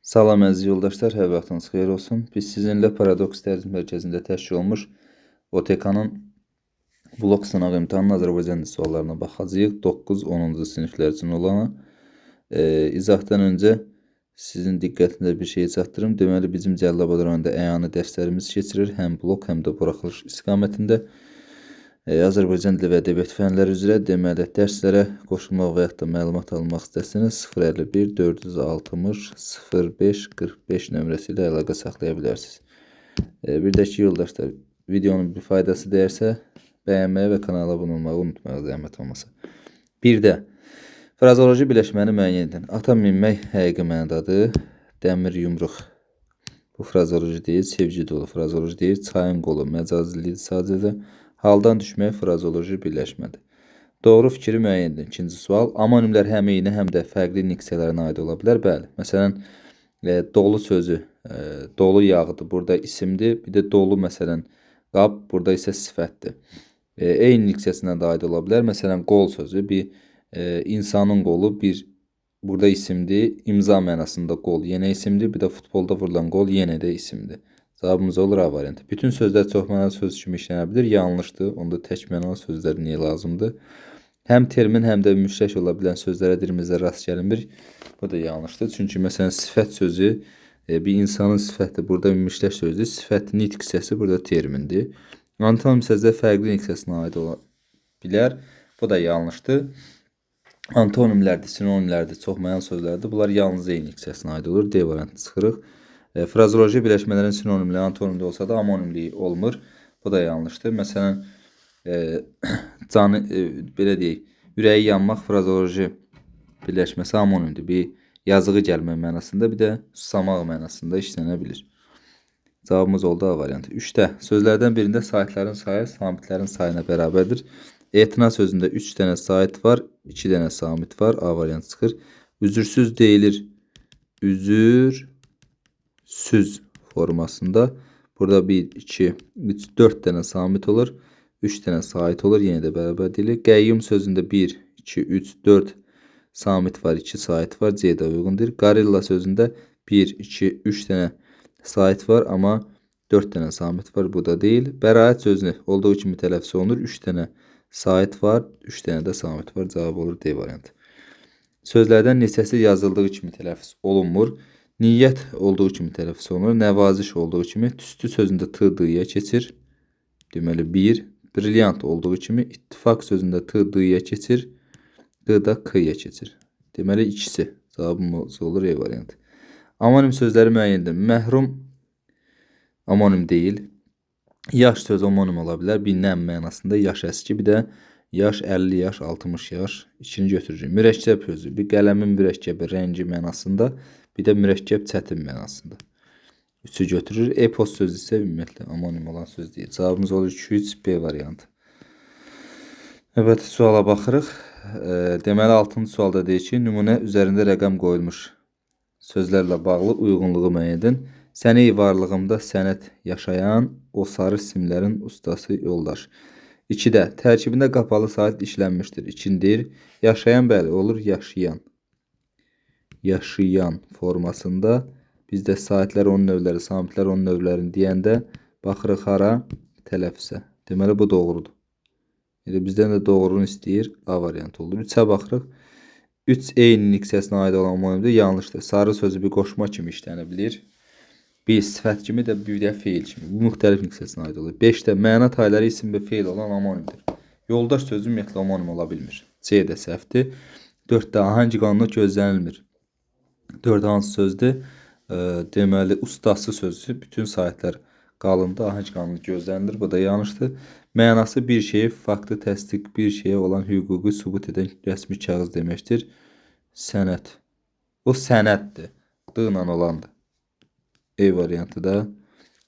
Salam əziz yoldaşlar, hər vaxtınız xeyir olsun. Biz sizinlə Paradoks Dərsi Mərkəzində təşkil olmuş OTK-nın blok sınaq imtahanının Azərbaycan dili suallarına baxacağıq. 9-10-cu siniflər üçün olanı. İzahdan öncə sizin diqqətinizə bir şey çatdırım. Deməli, bizim Cəlilabad rayonunda əyani dərslərimiz keçirir. Həm blok, həm də buraxılış istiqamətində. Azərbaycan dili və ədəbiyyat fənləri üzrə deməli dərslərə qoşulmaq və yaxud da məlumat almaq istəsəniz 051 460 05 45 nömrəsi ilə əlaqə saxlaya bilərsiniz. Bir də ki yoldaşlar, videonun bir faydası dəyərsə bəyənməyi və kanala abunə olmağı unutmayın zəhmət olmasa. Bir də frazoloji birləşməni müəyyən edin. Ata minmək həqiqi mənadadır. Dəmir yumruq. Bu frazoloji deyil, sevgi dolu frazoloji deyil. Çayın qolu məcazilidir sadəcə. Haldan düşmək frazoloji birləşmədir. Doğru fikri müəyyən edin. İkinci sual. Amonimlər həm eyni, həm də fərqli niksiyələrinə aid ola bilər. Bəli. Məsələn, dolu sözü, dolu yağıdır. Burada isimdir. Bir də dolu, məsələn, qab, burada isə sifətdir. Eyni niksiyasına da aid ola bilər. Məsələn, qol sözü, bir insanın qolu, bir burada isimdir. İmza mənasında qol yenə isimdir. Bir də futbolda vurulan qol yenə də isimdir. Cavabımız olur A variantı. Bütün sözlər çoxmənalı söz kimi işlənə bilər. Yanlışdır. Onda təkmənalı sözlər niyə lazımdır? Həm termin, həm də müştərək ola bilən sözlərə dilimizdə rast gəlinmir. Bu da yanlışdır. Çünki məsələn sifət sözü bir insanın sifəti burada müştərək sözdür. Sifət nitq hissəsi burada termindir. Antonim sözlər fərqli niksiyasına aid ola bilər. Bu da yanlışdır. Antonimlərdir, sinonimlərdir, çoxmənalı sözlərdir. Bunlar yalnız eyni niksiyasına aid olur. D variantı çıxırıq. Frazoloji birləşmələrin sinonimli, antonimli olsa da amonimliyi olmur. Bu da yanlışdır. Məsələn, belə deyək, ürəyi yanmaq frazoloji birləşməsi amonimdir. Bir yazığı gəlmək mənasında, bir də susamaq mənasında işlənə bilir. Cavabımız oldu A variantı. 3-də sözlərdən birində saitlərin sayı samitlərin sayına bərabərdir. Etina sözündə 3 dənə sait var, 2 dənə samit var. A variantı çıxır. Üzürsüz deyilir. Üzür süz formasında. Burada 1, 2, 3, 4 dənə samit olur. 3 dənə sait olur. Yenə də bərabər deyilir. Qəyyum sözündə 1, 2, 3, 4 samit var. 2 sait var. C də uyğundur. Qarilla sözündə 1, 2, 3 dənə sait var. Amma 4 dənə samit var. Bu da deyil. Bəraət sözünü olduğu kimi tələffüz olunur. 3 dənə sait var. 3 dənə də samit var. Cavab olur D variantı. Sözlərdən neçəsi yazıldığı kimi tələffüz olunmur. Niyyət olduğu kimi tələffüz olunur. Nəvaziş olduğu kimi tüstü sözündə t, d-yə keçir. Deməli 1. Brilyant olduğu kimi ittifaq sözündə t, d-yə keçir. D da k-yə keçir. Deməli ikisi. Cavabımız olur E variantı. Amonim sözləri müəyyəndir. Məhrum amonim deyil. Yaş söz amonim ola bilər. Bir nəm mənasında yaş əski, bir də yaş 50 yaş, 60 yaş. İkini götürürük. Mürəkkəb sözü. Bir qələmin mürəkkəbi, rəngi mənasında. Bir də mürəkkəb çətin mənasında. 3'ü götürür. Epos sözü isə ümumiyyətlə amonim olan söz deyil. Cavabımız olur 2-3 B variantı. Evet, suala baxırıq. Deməli 6-cı sualda deyir ki, nümunə üzərində rəqəm qoyulmuş sözlərlə bağlı uyğunluğu müəyyən edin. Səni varlığımda sənət yaşayan o sarı simlərin ustası yoldaş. 2-də tərkibində qapalı sait işlənmişdir. 2-dir. Yaşayan bəli olur yaşayan. Yaşayan formasında bizdə saitlər onun növləri, samitlər onun növlərini deyəndə baxırıq hara? Tələffüzə. Deməli bu doğrudur. Elə bizdən də doğrunu istəyir. A variantı olur. 3-ə baxırıq. 3 eyni niksiyasına aid olan amonimdir. Yanlışdır. Sarı sözü bir qoşma kimi işlənə bilir. Bir sifət kimi də bir də feil kimi. Bu müxtəlif niksiyasına aid olur. 5-də məna tayları isim və feil olan amonimdir. Yoldaş sözü ümumiyyətlə amonim ola bilmir. C də səhvdir. 4-də ahəng qanunu gözlənilmir. 4 hansı sözdür? Deməli, ustası sözü bütün saitlər qalında ahəng qanunu gözlənilir. Bu da yanlışdır. Mənası bir şeyi faktı təsdiq, bir şeyə olan hüququ sübut edən rəsmi kağız deməkdir. Sənət. O sənətdir. D ilə olandır. E variantı da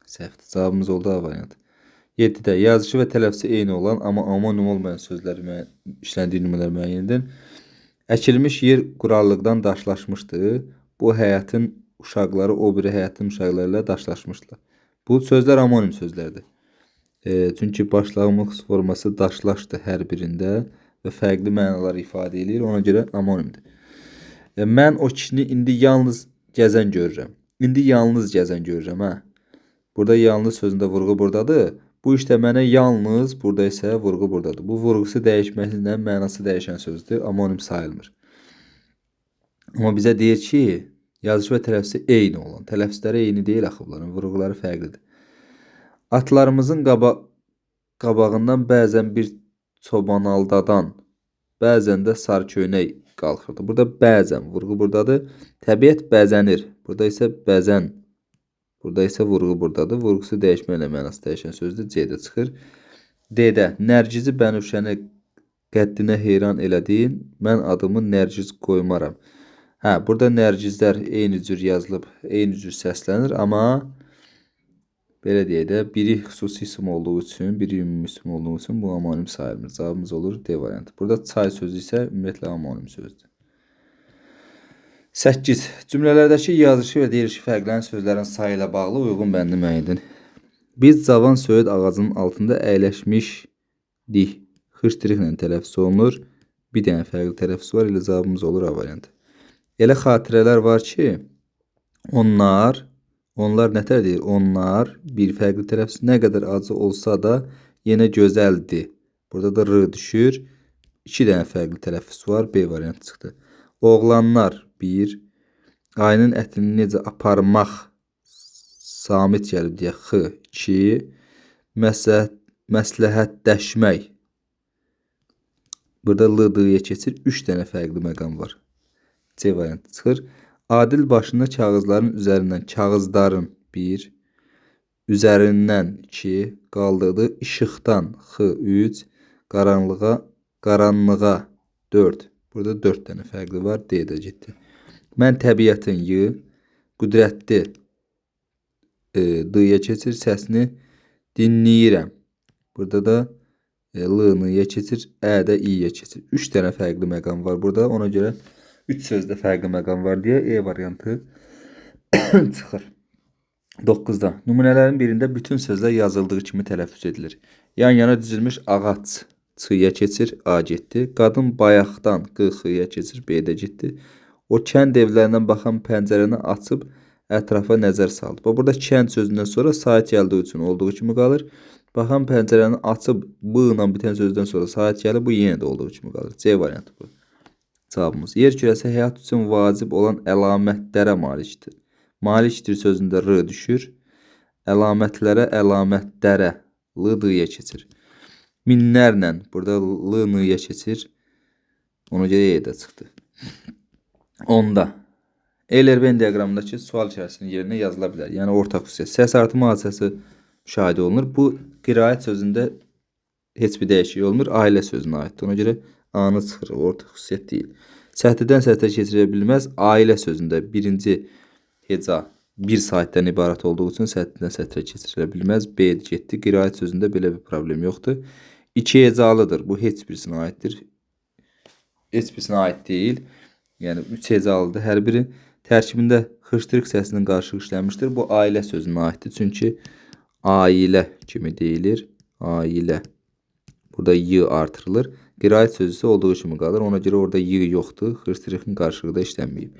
səhvdir. Cavabımız oldu A variantı. 7-də yazışı və tələffüzü eyni olan, amma amonim olmayan sözlər işləndiyi nümunələr müəyyən edin. Əkilmiş yer qurarlıqdan daşlaşmışdır. Bu həyətin uşaqları o biri həyətin uşaqları ilə daşlaşmışlar. Bu sözlər amonim sözlərdir. Çünki başlanğıc forması daşlaşdır hər birində və fərqli mənalar ifadə edir. Ona görə amonimdir. Mən o kişini indi yalnız gəzən görürəm. İndi yalnız gəzən görürəm, hə. Burada yalnız sözündə vurğu buradadır. Bu işdə mənə yalnız, burada isə vurğu buradadır. Bu vurğusu dəyişməsindən mənası dəyişən sözdür, amonim sayılmır. Amma bizə deyir ki, yazışı və tələffüzü eyni olan. Tələffüzləri eyni deyil axı bunların, vurğuları fərqlidir. Atlarımızın qabağından bəzən bir çoban aldadan, bəzən də sarı köynək qalxırdı. Burada bəzən, vurğu buradadır. Təbiət bəzənir. Burada isə bəzən. Burada isə vurğu buradadır. Vurğusu dəyişməklə mənası dəyişən sözdür. C-də çıxır. D-də Nərgizi Bənövşəni qəddinə heyran elədin. Mən adımı Nərgiz qoymaram. Hə, burada Nərgizlər eyni cür yazılıb, eyni cür səslənir. Amma belə deyək də, biri xüsusi isim olduğu üçün, biri ümumi isim olduğu üçün bu amonim sayılmır. Cavabımız olur D variantı. Burada çay sözü isə ümumiyyətlə amonim sözdür. 8. Cümlələrdəki yazışı və deyilişi fərqlənən sözlərin sayı ilə bağlı uyğun bəndi müəyyən edin. Biz cavan söyüd ağacının altında əyləşmişdik. Xırçırıqla tələffüz olunur. Bir dənə fərqli tələffüz var. Elə cavabımız olur A variantı. Elə xatirələr var ki, onlar nətər deyir? Onlar bir fərqli tələffüz nə qədər acı olsa da yenə gözəldir. Burada da R düşür. 2 dənə fərqli tələffüz var. B variantı çıxdı. Oğlanlar 1. Ayının ətini necə aparmaq samit gəlib deyə X 2. Məsləhətləşmək. Burada L-dıya keçir. 3 dənə fərqli məqam var. C variantı çıxır. Adil başında kağızların üzərindən kağızların 1. Üzərindən 2. Qaldırdığı işıqdan X 3. Qaranlığa 4. Burada 4 dənə fərqli var. D-də getdi. Mən təbiətin Y. Qüdrətli D-yə keçir. Səsini dinləyirəm. Burada da L-yə keçir. Ə-də İ-yə keçir. 3 dənə fərqli məqam var burada. Ona görə 3 sözdə fərqli məqam var deyə E variantı çıxır. 9-da. Nümunələrin birində bütün sözlər yazıldığı kimi tələffüz edilir. Yan-yana dizilmiş ağac C-yə keçir. A getdi. Qadın bayaqdan Q-ya keçir. B-də getdi. O kənd evlərindən baxan pəncərəni açıb ətrafa nəzər saldı. Burada kənd sözündən sonra sait gəldiyi üçün olduğu kimi qalır. Baxan pəncərəni açıb B ilə bitən sözdən sonra sait gəlir. Bu yenə də olduğu kimi qalır. C variantı bu. Cavabımız. Yer kürəsi həyat üçün vacib olan əlamətlərə malikdir. Malikdir sözündə R düşür. Əlamətlərə, əlamətlərə L-dıya keçir. Minlərlə burada L-nya keçir. Ona görə E-də çıxdı. 10-da. Eyler-Venn diaqramındakı sual içərisinin yerinə yazıla bilər. Yəni ortaq xüsusiyyət. Səs artımı hadisəsi müşahidə olunur. Bu qiraət sözündə heç bir dəyişiklik olmur. Ailə sözünə aiddir. Ona görə A-nı çıxır. Ortaq xüsusiyyət deyil. Sətirdən sətrə keçirə bilməz. Ailə sözündə birinci heca bir saatdən ibarət olduğu üçün sətirdən sətrə keçirə bilməz. B getdi. Qiraət sözündə belə bir problem yoxdur. 2 hecalıdır. Bu heç birisinə aiddir. Heç birisinə aid deyil. Yəni 3 hecalıdır hər biri. Tərkibində xırçırıq səsinin qarşılığı işlənmişdir. Bu ailə sözünə aiddir. Çünki ailə kimi deyilir. Ailə. Burada Y artırılır. Qiraət sözü isə olduğu kimi qalır. Ona görə orada Y yoxdur. Xırçırığın qarşılığı da işlənməyib.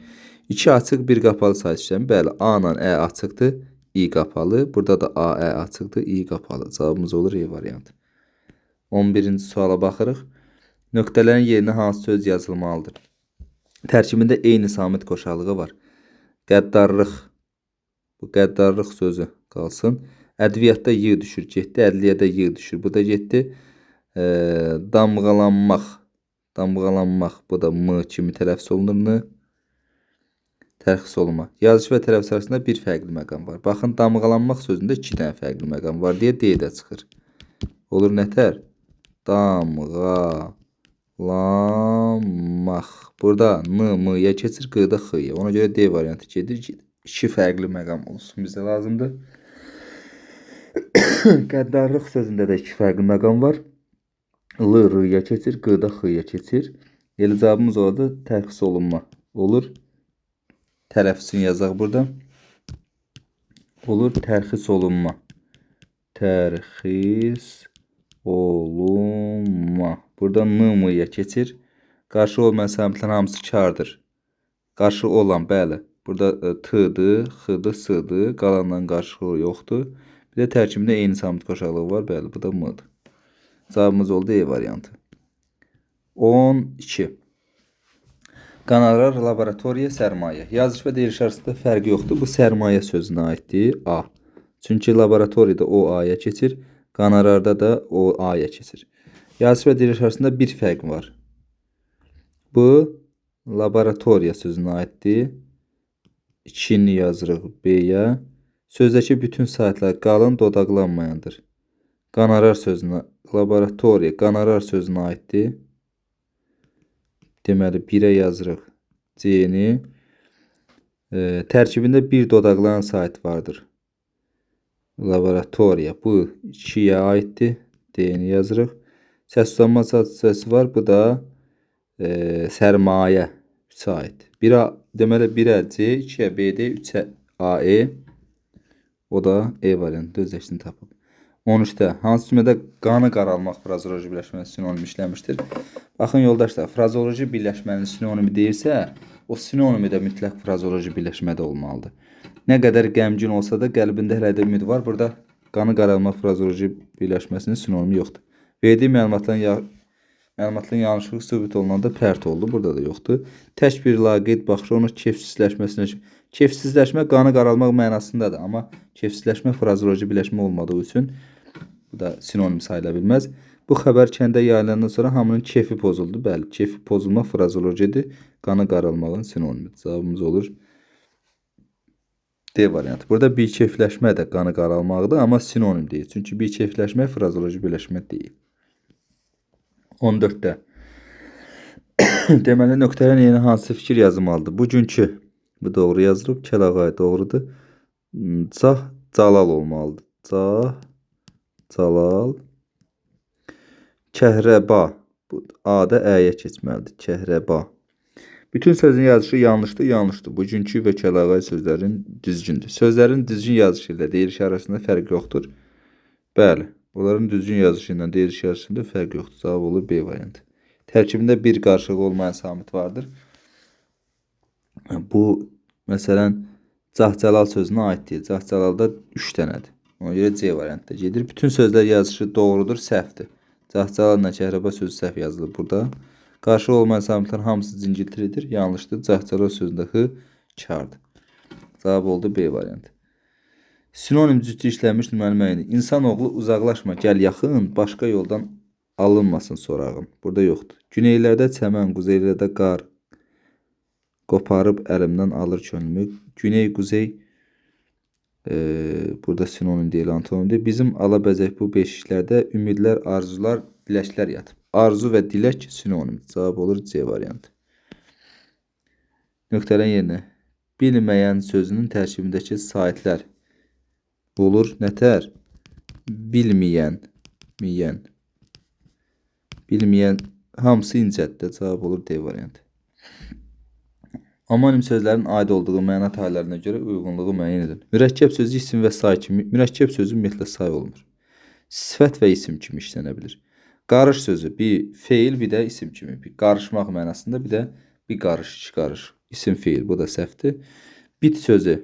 2 açıq, bir qapalı sayt işləmi. Bəli, A ilə Ə açıqdır. İ qapalı. Burada da A, Ə açıqdır. İ qapalı. Cavabımız olur E variantı. 11-ci suala baxırıq. Nöqtələrin yerinə hansı söz yazılmalıdır? Tərkibində eyni samit qoşalığı var. Qəddarlıq. Bu qəddarlıq sözü qalsın. Ədviyyatda Y düşür, getdi. Ədliyyədə Y düşür. Bu da getdi. Damğalanmaq. Damğalanmaq. Bu da M kimi tələffüz olunur. Tərxis olunma. Yazışı və tələffüz arasında bir fərqli məqam var. Baxın, damğalanmaq sözündə 2 dənə fərqli məqam var deyə D-də çıxır. Olur nətər? Damğalanmaq. Burada N, M-yə keçir, Q-da X-ya. Ona görə D variantı gedir ki, 2 fərqli məqam olsun bizə lazımdır. Qəddarlıq sözündə də 2 fərqli məqam var. L, R-ya keçir, Q-da X-ya keçir. Elə cavabımız orada tərxis olunma olur. Tələffüzünü yazaq burada. Olur tərxis olunma. Tərxis olunma. Burada N, M-ya keçir. Qarşı olmayan samitlərin hamısı kardır. Qarşı olan, bəli. Burada t-dır, x-dır, s-dır. Qalandan qarşılığı yoxdur. Bir də tərkibində eyni samit qoşaqlığı var. Bəli, bu da m-dır. Cavabımız oldu E variantı. 12. Qonorar, laboratoriya, sərmayə. Yazılış və deyiliş arasında fərqi yoxdur. Bu sərmayə sözünə aiddir. A. Çünki laboratoriyada o aya keçir. Qonorarda da o aya keçir. Yazılış və deyiliş arasında bir fərq var. Bu laboratoriya sözünə aiddir. 2-ni yazırıq B-yə. Sözdəki bütün saatlər qalın dodaqlanmayandır. Qonorar sözünə, laboratoriya, qonorar sözünə aiddir. Deməli, 1-ə yazırıq C-ni. Tərkibində bir dodaqlanan saat vardır. Laboratoriya. Bu 2-yə aiddir. D-ni yazırıq. Səslanma hadisəsi var. Bu da sərmayə 3-ə aid. Deməli 1-ə C, 2-yə B-D, 3-ə A-E. O da E variantı öz əksini tapıb. 13-də hansı cümlədə qanı qaralmaq frazeoloji birləşməsi sinonim işləmişdir? Baxın yoldaşlar, frazeoloji birləşmənin sinonimi deyirsə, o sinonimi də mütləq frazeoloji birləşmədə olmalıdır. Nə qədər qəmgin olsa da qəlbində hələ də ümid var. Burada qanı qaralmaq frazeoloji birləşməsinin sinonimi yoxdur. Verdiyi məlumatların yanlışlığı sübut olunanda pərt oldu. Burada da yoxdur. Tək bir laqeyd baxışı onun kefsizləşməsinə. Kefsizləşmə qanı qaralmaq mənasındadır. Amma kefsizləşmə frazeoloji birləşmə olmadığı üçün bu da sinonim sayıla bilməz. Bu xəbər kəndə yayılandan sonra hamının kefi pozuldu. Bəli, kefi pozulma frazeolojidir. Qanı qaralmağın sinonimidir. Cavabımız olur D variantı. Burada bikefləşmə də qanı qaralmaqdır, amma sinonim deyil. Çünki bikefləşmə frazeoloji birləşmə deyil. 14-də deməli, nöqtələrin yeni hansı fikir yazılmalıdır? Bugünkü, bu doğru yazılıb, Kəlağay doğrudur. Calal olmalıdır. Calal. Kəhrəba. Bu A-da Ə-yə keçməlidir. Kəhrəba. Bütün sözün yazışı yanlışdır, yanlışdır. Bugünkü və Kəlağay sözlərin düzgündür. Sözlərin düzgün yazışı ilə deyiliş arasında fərq yoxdur. Bəli, onların düzgün yazışı ilə deyiliş arasında fərq yoxdur. Cavab olur B variantı. Tərkibində bir qarşılığı olmayan samit vardır. Bu, məsələn, Cahcəlal sözünə aiddir. Cahcəlalda 3 dənədir. Ona görə C variantda gedir. Bütün sözlər yazışı doğrudur, səhvdir. Cahcəlalla Kəhrəba sözü səhv yazılır burada. Qarşılığı olmayan samitlərin hamısı cingiltilidir. Yanlışdır. Cahcəlal sözündə H kardır. Cavab oldu B variantı. Sinonim cütü işlənmiş nümunəli müəyyən. İnsanoğlu uzaqlaşma, gəl yaxın, başqa yoldan alınmasın sorağın. Burada yoxdur. Güneylərdə çəmən, quzeylərdə qar qoparıb əlimdən alır könlümü. Güney, quzey burada sinonim deyil, antonimdir. Bizim alabəzək bu beşiklərdə ümidlər, arzular, diləklər yatıb. Arzu və dilək sinonimdir. Cavab olur C variantı. Nöqtələrin yerinə bilməyən sözünün tərkibindəki saitlər olur nətər? Bilməyən, bilməyən hamısı incətdir. Cavab olur D variantı. Amonim sözlərin aid olduğu məna taylarına görə uyğunluğu müəyyən edin. Mürəkkəb sözü isim və say kimi, mürəkkəb sözü ümumiyyətlə say olmur. Sifət və isim kimi işlənə bilir. Qarış sözü bir feil, bir də isim kimi. Bir qarışmaq mənasında, bir də bir qarış, iki qarış. İsim feil, bu da səhvdir. Bit sözü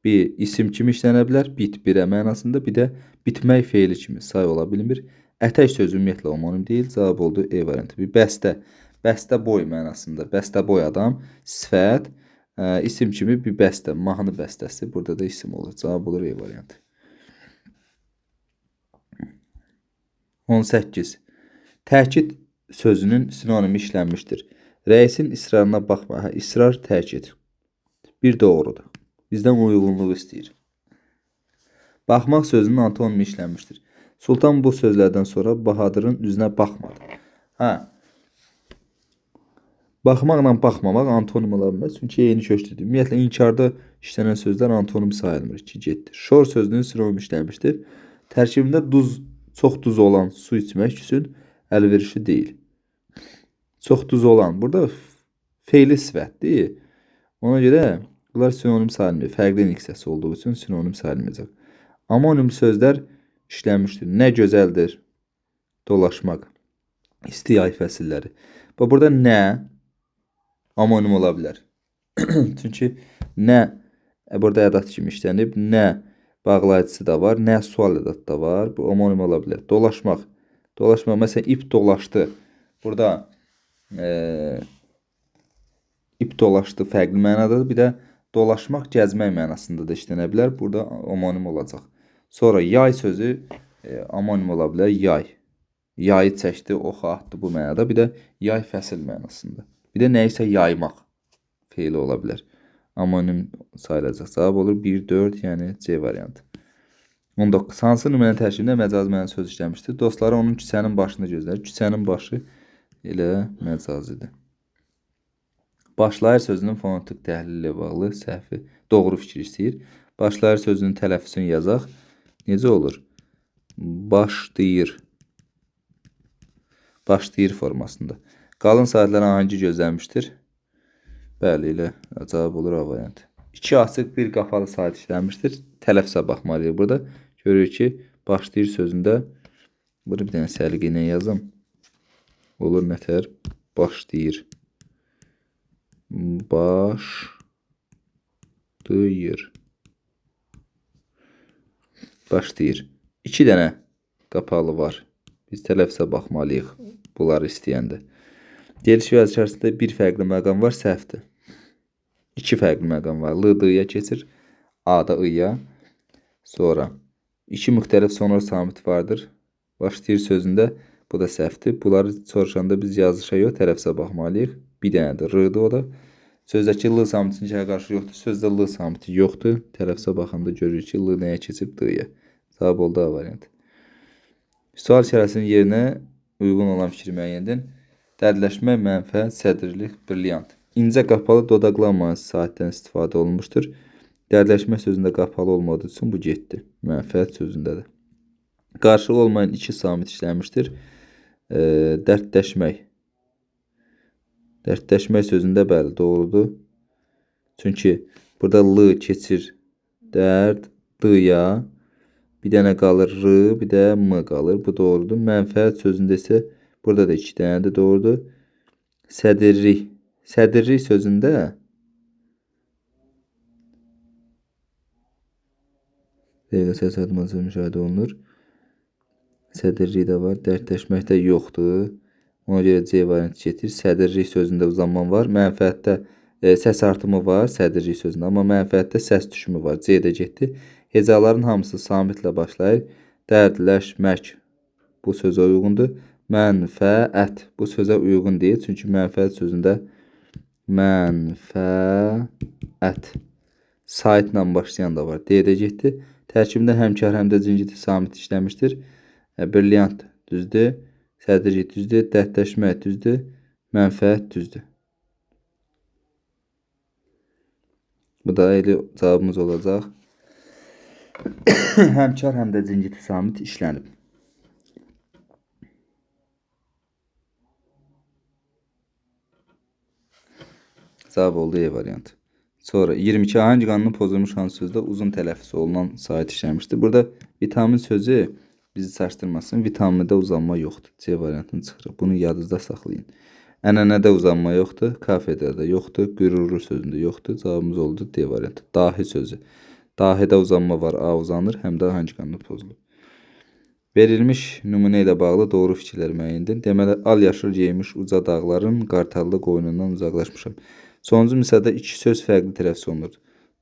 bir isim kimi işlənə bilər. Bit birə mənasında, bir də bitmək feili kimi say ola bilmir. Ətək sözü ümumiyyətlə homonim deyil. Cavab oldu E variantı. Bir bəstə. Bəstə boy mənasında. Bəstə boy adam. Sifət. İsim kimi bir bəstə. Mahnı bəstəsi. Burada da isim olur. Cavab olur E variantı. 18. Təkid sözünün sinonimi işlənmişdir. Rəisin israrına baxma. İsrar təkid. Bir doğrudur. Bizdən uyğunluq istəyir. Baxmaq sözünün antonimi işlənmişdir. Sultan bu sözlərdən sonra Bahadırın üzünə baxmadı. Baxmaqla baxmamaq antonim ola bilməz. Çünki eyni kökdür. Ümumiyyətlə, inkarda işlənən sözlər antonim sayılmır. 2 getdir. Şor sözünün sinonimi işlənmişdir. Tərkibində çox duz olan su içmək üçün əlverişli deyil. Çox duz olan. Burada feili sifətdir. Ona görə bunlar sinonim sayılmır. Fərqli niksəsi olduğu üçün sinonim sayılmayacaq. Amonim sözlər işlənmişdir. Nə gözəldir dolaşmaq. İsti yay fəsilləri. Burada nə amonim ola bilər. Çünki Nə burada ədat kimi işlənib, nə bağlayıcısı da var, nə sual ədatı da var. Bu homonim ola bilər. Dolaşmaq. Dolaşmaq, məsələn, ip dolaşdı. Burada ip dolaşdı fərqli mənadadır. Bir də dolaşmaq, gəzmək mənasında da işlənə bilər. Burada homonim olacaq. Sonra yay sözü homonim ola bilər. Yay. Yayı çəkdi, oxu atdı bu mənada. Bir də yay fəsil mənasında. Bir də nəyisə yaymaq feili ola bilər. Homonim sayılacaq. Cavab olur 1, 4, yəni C variantı. 19. Hansı nümunə tərkibində məcazi məna söz işləmişdir? Dostları onun küçənin başını gözlər. Küçənin başı elə məcazidir. Başlayır sözünün fonetik təhlili ilə bağlı səhvi, doğru fikir istəyir. Başlayır sözünün tələffüzünü yazaq. Necə olur? Başlayır. Başlayır formasında. Qalın saatlər hangi gözləmişdir? Bəli, elə cavab olur A variantı. 2 açıq, 1 qapalı saat işlənmişdir. Tələffüzə baxmalıyıq burada. Görürük ki, başlayır sözündə burada bir dənə səliqə ilə yazım. Olur nətər? Başlayır. Başlayır. Başlayır. 2 dənə qapalı var. Biz tələffüzə baxmalıyıq bunları istəyəndə. Geliş vəzifəsində bir fərqli məqam var, səhvdir. 2 fərqli məqam var. L-dıya keçir, A-da I-ya. Sonra 2 müxtəlif sonor samit vardır. Başlayır sözündə bu da səhvdir. Bunları soruşanda biz yazışa yox, tələffüzə baxmalıyıq. Bir dənədir, R-dır o da. Sözdəki L samitin kəyə qarşı yoxdur. Sözdə L samiti yoxdur. Tələffüzə baxanda görürük ki, L nəyə keçib? D-ya. Cavab oldu A variantı. Sual işarəsinin yerinə uyğun olan fikri müəyyən edin. Dərdləşmə, mənfəət, sədrlik, brilyant. İncə qapalı dodaqlanmayan saatdən istifadə olunmuşdur. Dərdləşmə sözündə qapalı olmadığı üçün bu getdi. Mənfəət sözündədir. Qarşılığı olmayan 2 samit işlənmişdir. Dərdləşmək. Dərdləşmək sözündə bəli, doğrudur. Çünki burada L keçir dərd, D-ya. Bir dənə qalır R, bir də M qalır. Bu doğrudur. Mənfəət sözündə isə burada da 2 dənədir, doğrudur. Sədirlik. Sədirlik sözündə dəqiqə səs adması müşahidə olunur. Sədirlik də var. Dərdləşmək də yoxdur. Ona görə C variantı getir. Sədirlik sözündə uzanma var. Mənfəətdə səs artımı var sədirlik sözündə. Amma mənfəətdə səs düşümü var. C də getdi. Hecaların hamısı samitlə başlayır. Dərdləşmək bu sözə uyğundur. Mənfəət bu sözə uyğun deyil. Çünki mənfəət sözündə mənfəət saitlə başlayan da var. D də getdi. Tərkibində həmkar həm də cingiti samit işləmişdir. Brilyant düzdür. Sədirlik düzdür. Dərdləşmək düzdür. Mənfəət düzdür. Bu da elə cavabımız olacaq. Həmkar həm də cingiti samit işlənib. Cavab oldu E variantı. Sonra 22 hangi qanunu pozulmuş hansı sözdə uzun tələffüz olunan sait işləmişdir. Burada vitamin sözü bizi çaşdırmasın. Vitamində uzanma yoxdur. C variantını çıxırıq. Bunu yadınızda saxlayın. Ənənədə uzanma yoxdur. Kafedə də yoxdur. Qürurlu sözündə yoxdur. Cavabımız oldu D variantı. Dahi sözü. Dahidə uzanma var. A uzanır. Həm də hangi qanunu pozulur. Verilmiş nümunə ilə bağlı doğru fikirləri müəyyən edin. Deməli, al yaşıl geymiş uca dağların qartallı qoynundan uzaqlaşmışam. Sonuncu misrada 2 söz fərqli tələffüz olunur.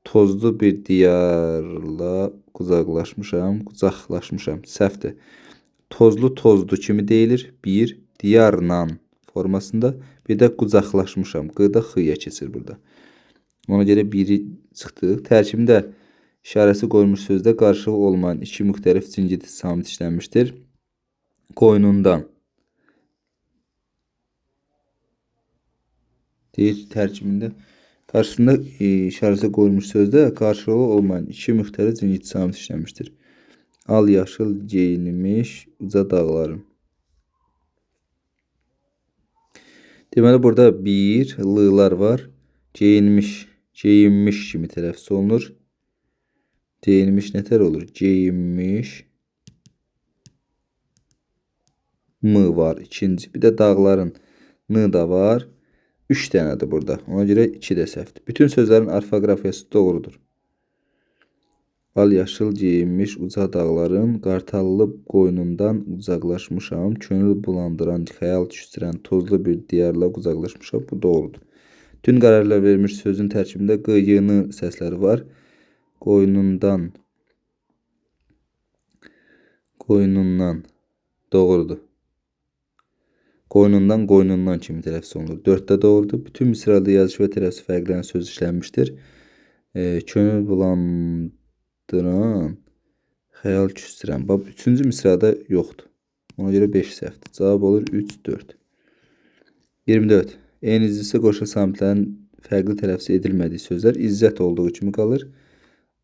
Tozlu bir diyarla qucaqlaşmışam, qucaqlaşmışam. Səhvdir. Tozlu tozdu kimi deyilir. 1 diyarla formasında, bir də qucaqlaşmışam. Qıda xıya keçir burada. Ona görə 1-i çıxdıq. Tərkibində işarəsi qoyulmuş sözdə qarşılığı olmayan 2 müxtəlif cingiti samit işlənmişdir. Qoynundan. Deyir tərkibində qarşısında işarəsi qoyulmuş sözdə qarşılığı olmayan 2 müxtəlif cingiti samit işlənmişdir. Al yaşıl geyinmiş uca dağların. Deməli burada 1 l-lar var. Geyinmiş kimi tələffüz olunur. Geyinmiş nətər olur? Geyinmiş m var ikinci. Bir də dağların n da var. 3 dənədir burada. Ona görə 2 də səhvdir. Bütün sözlərin orfoqrafiyası doğrudur. Al yaşıl geyinmiş uca dağların qartallı qoynundan uzaqlaşmışam. Könül bulandıran, xəyal küstürən tozlu bir diyarla uzaqlaşmışam. Bu doğrudur. Tün qərarlar vermiş sözün tərkibində qıyını səsləri var. Qoynundan doğrudur. Qoynundan kimi tələffüz olunur. 4-də doğrudur. Bütün misrada yazışı və tələffüz fərqlənən söz işlənmişdir. Könül bulandıran, xəyal küstürən. Bax, 3-cü misrada yoxdur. Ona görə 5 səhvdir. Cavab olur 3, 4. 24. Eynicisi qoşa samitlərin fərqli tələffüz edilmədiyi sözlər izzət olduğu kimi qalır.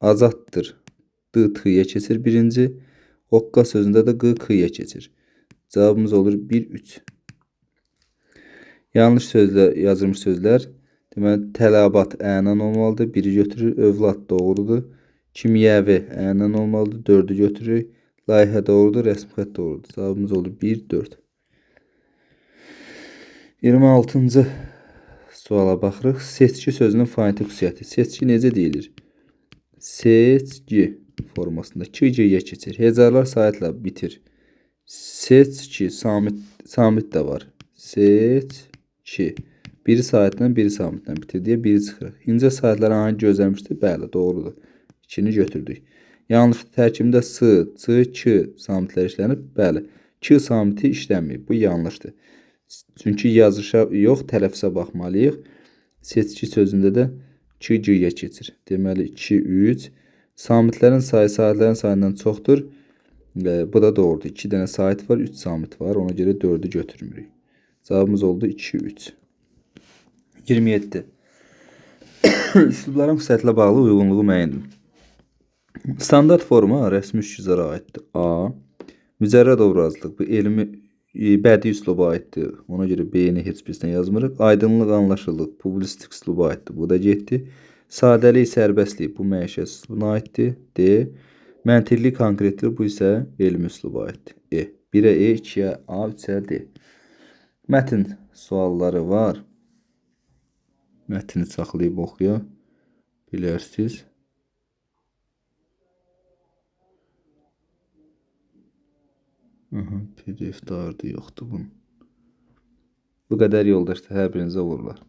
Azaddır. D, t-yə keçir birinci. Oqqa sözündə də q, k-yə keçir. Cavabımız olur 1, 3. Yanlış yazılmış sözlər. Deməli, tələbat ənan olmalıdır. 1-i götürür. Övlad doğrudur. Kimyəvi ənan olmalıdır. 4-ü götürürük. Layihə doğrudur. Rəsm xətt doğrudur. Cavabımız olur 1, 4. 26-cı suala baxırıq. Seçki sözünün fonetik xüsusiyyəti. Seçki necə deyilir? Seçki formasında 2-yə keçir. Hecalar sayətlə bitir. Seçki, samit də var. Seçki. Biri sayətlə, biri samitlə bitir deyə biri çıxırıq. İncə sayətlər hangi gözləmişdir? Bəli, doğrudur. 2-ni götürdük. Yanlışdır. Tərkibində s, c, k samitlər işlənib. Bəli, k samiti işlənməyib. Bu yanlışdır. Çünki yazışa yox, tələffüzə baxmalıyıq. Seçki sözündə də 2-yə keçir. Deməli 2, 3. Samitlərin sayı saitlərin sayından çoxdur. Bu da doğrudur. 2 dənə sait var, 3 samit var. Ona görə 4-ü götürmürük. Cavabımız oldu 2, 3. 27. Üslubların xüsusiyyətlə bağlı uyğunluğu müəyyən. Standart forma rəsmi üsküzara aiddir. A. Mücərrəd obrazlıq. Bu elmi bədii üsluba aiddir. Ona görə B-ni heç birisinə yazmırıq. Aydınlıq, anlaşıllıq. Publistik üsluba aiddir. Bu da getdi. Sadəlik, sərbəstlik. Bu məişət üslubuna aiddir. D. Məntiqli, konkretdir. Bu isə elmi üsluba aiddir. E. 1-ə E, 2-yə A, 3-ə D. Mətn sualları var. Mətni saxlayıb oxuya bilərsiniz. PDF-də ardı yoxdur bunun. Bu qədər yoldaşlar, hər birinizə uğurlar.